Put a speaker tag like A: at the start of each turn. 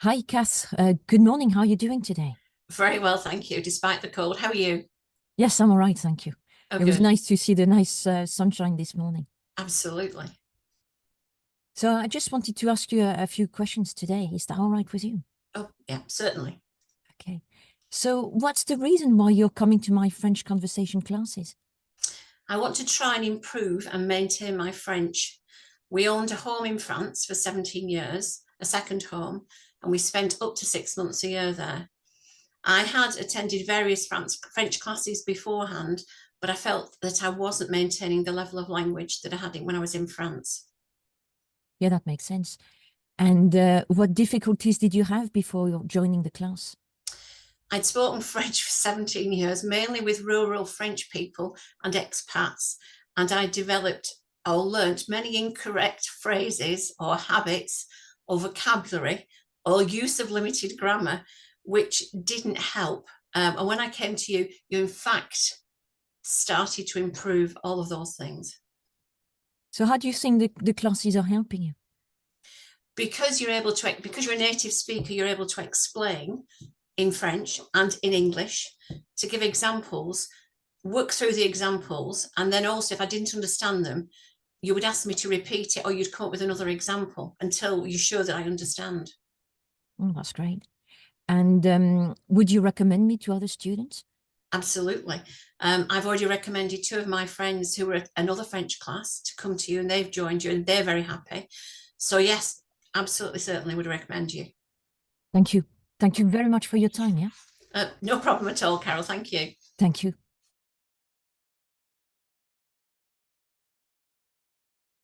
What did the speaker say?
A: Hi, Kath. Good morning. How are you doing today?
B: Very well, thank you, despite the cold. How are you?
A: Yes, I'm all right, thank you.
B: Oh,
A: It was
B: good.
A: nice to see the nice sunshine this morning.
B: Absolutely.
A: So I just wanted to ask you a few questions today. Is that all right with you?
B: Oh, yeah, certainly.
A: Okay. So what's the reason why you're coming to my French conversation classes?
B: I want to try and improve and maintain my French. We owned a home in France for 17 years, a second home, and we spent up to 6 months a year there. I had attended various French classes beforehand, but I felt that I wasn't maintaining the level of language that I had when I was in France.
A: Yeah, that makes sense. And what difficulties did you have before joining the class?
B: I'd spoken French for 17 years, mainly with rural French people and expats, and I developed or learnt many incorrect phrases or habits or vocabulary or use of limited grammar, which didn't help. And when I came to you, you in fact started to improve all of those things.
A: So how do you think the classes are helping you?
B: Because you're a native speaker, you're able to explain in French and in English to give examples, work through the examples, and then also if I didn't understand them, you would ask me to repeat it or you'd come up with another example until you're sure that I understand.
A: Oh, that's great. And would you recommend me to other students?
B: Absolutely. I've already recommended two of my friends who were at another French class to come to you, and they've joined you and they're very happy. So yes, absolutely, certainly would recommend you.
A: Thank you. Thank you very much for your time, yeah?
B: No problem at all, Carol. Thank you.
A: Thank you.